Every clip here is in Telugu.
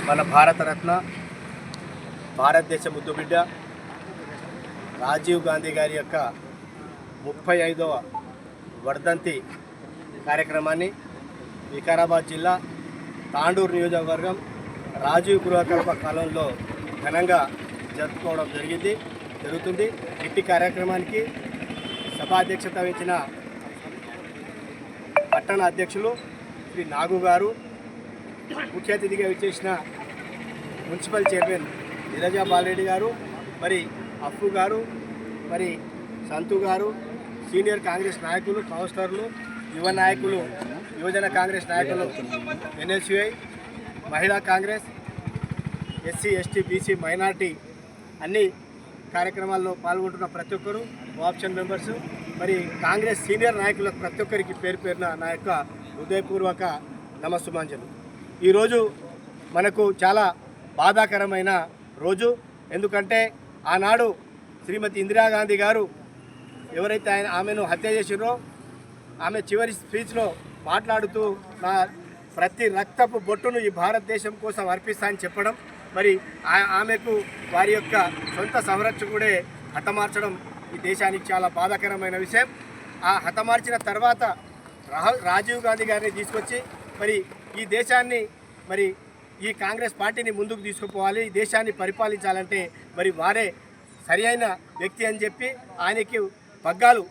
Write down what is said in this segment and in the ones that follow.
మన భారతరత్న భారతదేశ ముద్దుబిడ్డ రాజీవ్ గాంధీ గారి యొక్క 35వ వర్ధంతి కార్యక్రమాన్ని వికారాబాద్ జిల్లా తాండూరు నియోజకవర్గం రాజీవ్ గృహకల్ప కాలంలో ఘనంగా జరుపుకోవడం జరుగుతుంది. ఇట్టి కార్యక్రమానికి సభాధ్యక్షత వహించిన పట్టణ అధ్యక్షులు శ్రీ నాగు గారు, ముఖ్య అతిథిగా విచ్చేసిన మున్సిపల్ చైర్మన్ నీరజా బాలరెడ్డి గారు, మరి అఫ్ఫు గారు, మరి సంతు గారు, సీనియర్ కాంగ్రెస్ నాయకులు, కౌన్సిలర్లు, యువ నాయకులు, యువజన కాంగ్రెస్ నాయకులు, ఎన్ఎస్యుఐ, మహిళా Congress, SC ST BC minority అన్ని కార్యక్రమాల్లో పాల్గొంటున్న ప్రతి ఒక్కరు, ఆప్షన్ మెంబర్సు, మరి కాంగ్రెస్ సీనియర్ నాయకులకు ప్రతి ఒక్కరికి పేరు పేరున నా యొక్క హృదయపూర్వక నమస్సుమాంజలు. ఈరోజు మనకు చాలా బాధాకరమైన రోజు. ఎందుకంటే ఆనాడు శ్రీమతి ఇందిరాగాంధీ గారు ఎవరైతే ఆమెను హత్య చేసిరో, ఆమె చివరి స్పీచ్లో మాట్లాడుతూ నా ప్రతి రక్తపు బొట్టును ఈ భారతదేశం కోసం అర్పిస్తానని చెప్పడం, మరి ఆమెకు వారి యొక్క సొంత సంరక్షకుడే హతమార్చడం ఈ దేశానికి చాలా బాధాకరమైన విషయం. ఆ హతమార్చిన తర్వాత రాజీవ్ గాంధీ గారిని తీసుకొచ్చి మరి ఈ దేశాన్ని, మరి ఈ కాంగ్రెస్ పార్టీని ముందుకు తీసుకుపోవాలి, ఈ దేశాన్ని పరిపాలించాలంటే మరి వారే సరి అయిన వ్యక్తి అని చెప్పి ఆయనకి పగ్గాలు,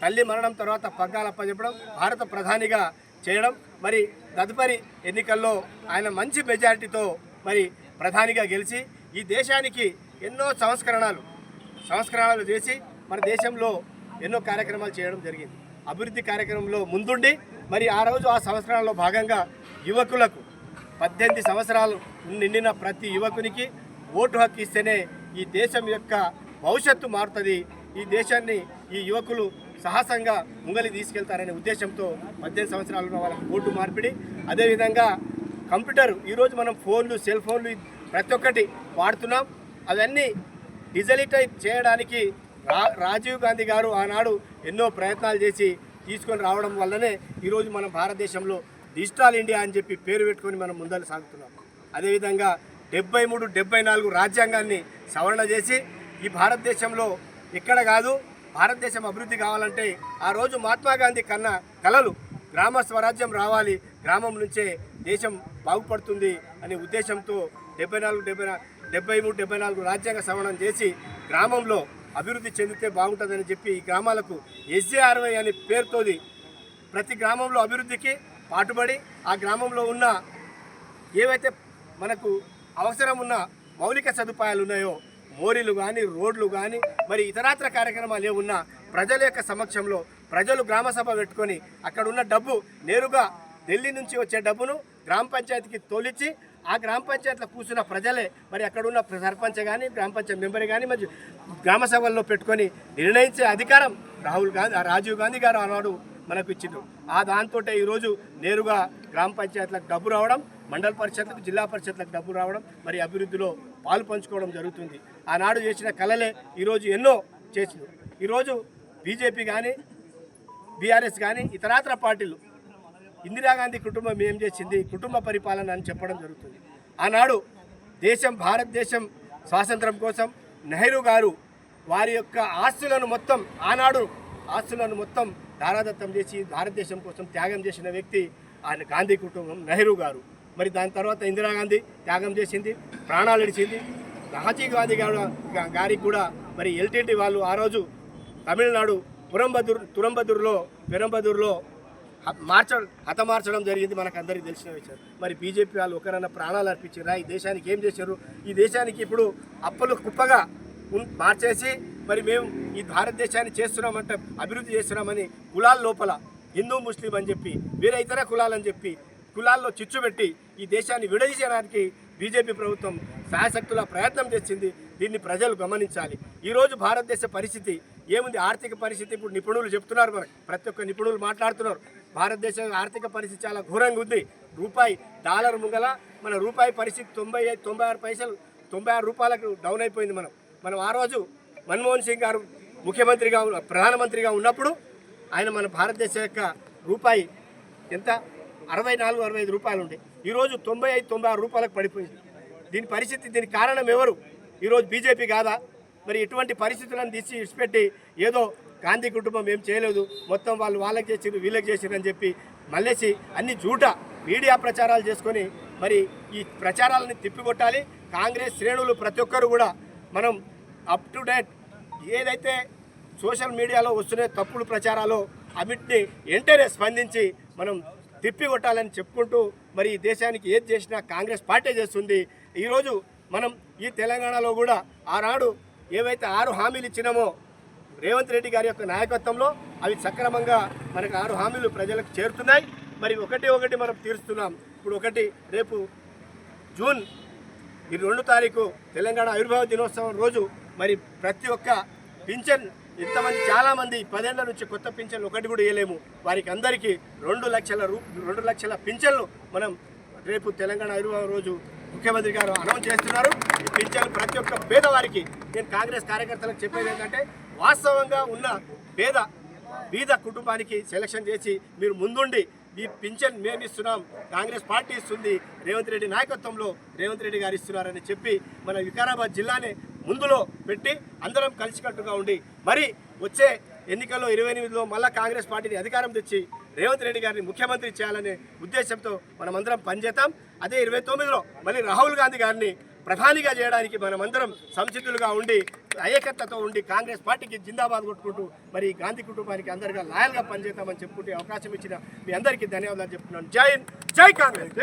తల్లి మరణం తర్వాత పగ్గాలు అప్పచెప్పడం, భారత ప్రధానిగా చేయడం, మరి తదుపరి ఎన్నికల్లో ఆయన మంచి మెజారిటీతో మరి ప్రధానిగా గెలిచి ఈ దేశానికి ఎన్నో సంస్కరణలు చేసి మన దేశంలో ఎన్నో కార్యక్రమాలు చేయడం జరిగింది. అభివృద్ధి కార్యక్రమంలో ముందుండి మరి ఆ రోజు ఆ సంవత్సరాల్లో భాగంగా యువకులకు 18 సంవత్సరాలు నిండిన ప్రతి యువకునికి ఓటు హక్కు ఇస్తేనే ఈ దేశం యొక్క భవిష్యత్తు మారుతుంది, ఈ దేశాన్ని ఈ యువకులు సాహసంగా ముంగలి తీసుకెళ్తారనే ఉద్దేశంతో 18 సంవత్సరాలు ఉన్న వాళ్ళకి ఓటు మార్పిడి. అదేవిధంగా కంప్యూటర్, ఈరోజు మనం ఫోన్లు, సెల్ ఫోన్లు ప్రతి ఒక్కటి వాడుతున్నాం. అవన్నీ డిజిటలైజ్ చేయడానికి రాజీవ్ గాంధీ గారు ఆనాడు ఎన్నో ప్రయత్నాలు చేసి తీసుకొని రావడం వల్లనే ఈరోజు మన భారతదేశంలో డిజిటల్ ఇండియా అని చెప్పి పేరు పెట్టుకొని మనం ముందరు సాగుతున్నాం. అదేవిధంగా 73, 74 రాజ్యాంగాన్ని సవరణ చేసి ఈ భారతదేశంలో ఎక్కడ కాదు భారతదేశం అభివృద్ధి కావాలంటే ఆ రోజు మహాత్మా గాంధీ కన్నా కలలు గ్రామ స్వరాజ్యం రావాలి, గ్రామం నుంచే దేశం బాగుపడుతుంది అనే ఉద్దేశంతో 73, 74 రాజ్యాంగ సవరణ చేసి గ్రామంలో అభివృద్ధి చెందితే బాగుంటుందని చెప్పి ఈ గ్రామాలకు SJRY అనే పేరుతోది ప్రతి గ్రామంలో అభివృద్ధికి పాటుపడి ఆ గ్రామంలో ఉన్న ఏవైతే మనకు అవసరం ఉన్న మౌలిక సదుపాయాలు ఉన్నాయో, మోరీలు కానీ, రోడ్లు కానీ, మరి ఇతరాత్ర కార్యక్రమాలు ఏమున్నా ప్రజల యొక్క సమక్షంలో ప్రజలు గ్రామసభ పెట్టుకొని అక్కడ ఉన్న డబ్బు నేరుగా ఢిల్లీ నుంచి వచ్చే డబ్బును గ్రామ పంచాయతీకి తోలిచ్చి ఆ గ్రామ పంచాయతీలో కూర్చున్న ప్రజలే మరి అక్కడ ఉన్న సర్పంచ్ కానీ, గ్రామ పంచాయతీ మెంబర్ కానీ మరి గ్రామ సభల్లో పెట్టుకొని నిర్ణయించే అధికారం రాజీవ్ గాంధీ గారు ఆనాడు మనకు ఇచ్చిండ్రు. ఆ దాంతో ఈరోజు నేరుగా గ్రామ పంచాయతీలకు డబ్బు రావడం, మండల పరిషత్లకు, జిల్లా పరిషత్లకు డబ్బు రావడం, మరి అభివృద్ధిలో పాలు పంచుకోవడం జరుగుతుంది. ఆనాడు చేసిన కళలే ఈరోజు ఎన్నో చేసింది. ఈరోజు బీజేపీ కానీ, బీఆర్ఎస్ కానీ, ఇతరాతర పార్టీలు ఇందిరాగాంధీ కుటుంబం ఏం చేసింది, కుటుంబ పరిపాలన అని చెప్పడం జరుగుతుంది. ఆనాడు భారతదేశం స్వాతంత్రం కోసం నెహ్రూ గారు వారి యొక్క ఆస్తులను మొత్తం దారాదత్తం చేసి భారతదేశం కోసం త్యాగం చేసిన వ్యక్తి ఆయన గాంధీ కుటుంబం, నెహ్రూ గారు. మరి దాని తర్వాత ఇందిరాగాంధీ త్యాగం చేసింది, ప్రాణాలు ఇడిచింది. రాజీవ్ గాంధీ గారికి కూడా మరి ఎల్టీటీ వాళ్ళు ఆ రోజు తమిళనాడు పెరంబదూరులో హతమార్చడం జరిగింది. మనకు అందరికీ తెలిసిన విషయం. మరి బీజేపీ వాళ్ళు ఒకరన్నా ప్రాణాలు అర్పించారా? ఈ దేశానికి ఏం చేశారు? ఈ దేశానికి ఇప్పుడు అప్పులు కుప్పగా మార్చేసి మరి మేము ఈ భారతదేశాన్ని చేస్తున్నామంటే అభివృద్ధి చేస్తున్నామని కులాల లోపల హిందూ ముస్లిం అని చెప్పి వేరే ఇతర కులాలని చెప్పి కులాల్లో చిచ్చు పెట్టి ఈ దేశాన్ని విడదీయడానికి బీజేపీ ప్రభుత్వం శాయశక్తుల ప్రయత్నం చేసింది. దీన్ని ప్రజలు గమనించాలి. ఈరోజు భారతదేశ పరిస్థితి ఏముంది? ఆర్థిక పరిస్థితి ఇప్పుడు నిపుణులు చెప్తున్నారు, మనకు ప్రతి ఒక్క నిపుణులు మాట్లాడుతున్నారు. భారతదేశ ఆర్థిక పరిస్థితి చాలా ఘోరంగా ఉంది. రూపాయి డాలర్ ముంగల మన రూపాయి పరిస్థితి 96 పైసలు, 96 రూపాయలకు డౌన్ అయిపోయింది. మనం ఆ రోజు మన్మోహన్ సింగ్ గారు ప్రధానమంత్రిగా ఉన్నప్పుడు ఆయన మన భారతదేశం యొక్క రూపాయి ఎంత 64-65 రూపాయలు ఉండే, ఈరోజు 95-96 రూపాయలకు పడిపోయింది. దీనికి కారణం ఎవరు? ఈరోజు బీజేపీ కాదా? మరి ఇటువంటి పరిస్థితులను తీసి విడిచిపెట్టి ఏదో గాంధీ కుటుంబం ఏం చేయలేదు, మొత్తం వాళ్ళకి చేసిరు వీళ్ళకి చేసిరు అని చెప్పి మళ్ళేసి అన్ని జూట మీడియా ప్రచారాలు చేసుకొని మరి ఈ ప్రచారాలను తిప్పికొట్టాలి. కాంగ్రెస్ శ్రేణులు ప్రతి ఒక్కరు కూడా మనం అప్ టు డేట్ ఏదైతే సోషల్ మీడియాలో వస్తున్న తప్పుడు ప్రచారాలు అన్నింటినీ వెంటనే స్పందించి మనం తిప్పికొట్టాలని చెప్పుకుంటూ మరి ఈ దేశానికి ఏది చేసినా కాంగ్రెస్ పార్టీ చేస్తుంది. ఈరోజు మనం ఈ తెలంగాణలో కూడా ఆనాడు ఏవైతే 6 హామీలు ఇచ్చినామో రేవంత్ రెడ్డి గారి యొక్క నాయకత్వంలో అవి సక్రమంగా మనకు 6 హామీలు ప్రజలకు చేరుతున్నాయి. మరి ఒకటి మనం తీరుస్తున్నాం. ఇప్పుడు రేపు జూన్ 2 తారీఖు తెలంగాణ ఆవిర్భావ దినోత్సవం రోజు మరి ప్రతి ఒక్క పింఛన్ ఇంతమంది చాలామంది 10 ఏళ్ల నుంచి కొత్త పింఛన్లు ఒకటి కూడా ఇవ్వలేము, వారికి అందరికీ 2 లక్షల పింఛన్లు మనం రేపు తెలంగాణ ఆవిర్భావ రోజు ముఖ్యమంత్రి గారు అనౌన్స్ చేస్తున్నారు. ఈ పింఛన్లు ప్రతి ఒక్క పేదవారికి, నేను కాంగ్రెస్ కార్యకర్తలకు చెప్పేది ఏంటంటే వాస్తవంగా ఉన్న బీద కుటుంబానికి సెలక్షన్ చేసి మీరు ముందుండి ఈ పింఛన్ మేము ఇస్తున్నాం, కాంగ్రెస్ పార్టీ ఇస్తుంది, రేవంత్ రెడ్డి నాయకత్వంలో రేవంత్ రెడ్డి గారు ఇస్తున్నారని చెప్పి మన వికారాబాద్ జిల్లానే ముందులో పెట్టి అందరం కలిసికట్టుగా ఉండి మరి వచ్చే ఎన్నికల్లో 28లో మళ్ళా కాంగ్రెస్ పార్టీని అధికారం తెచ్చి రేవంత్ రెడ్డి గారిని ముఖ్యమంత్రి చేయాలనే ఉద్దేశంతో మనమందరం పనిచేద్దాం. అదే 29లో మళ్ళీ రాహుల్ గాంధీ గారిని ప్రధానిగా చేయడానికి మనమందరం సంసిద్ధులుగా ఉండి ఐక్యతతో ఉండి కాంగ్రెస్ పార్టీకి జిందాబాద్ కొట్టుకుంటూ మరి గాంధీ కుటుంబానికి అందరిగా లాయల్గా పనిచేద్దామని చెప్పుకుంటే అవకాశం ఇచ్చిన మీ అందరికీ ధన్యవాదాలు చెప్తున్నాను. జై హింద్, జై కాంగ్రెస్.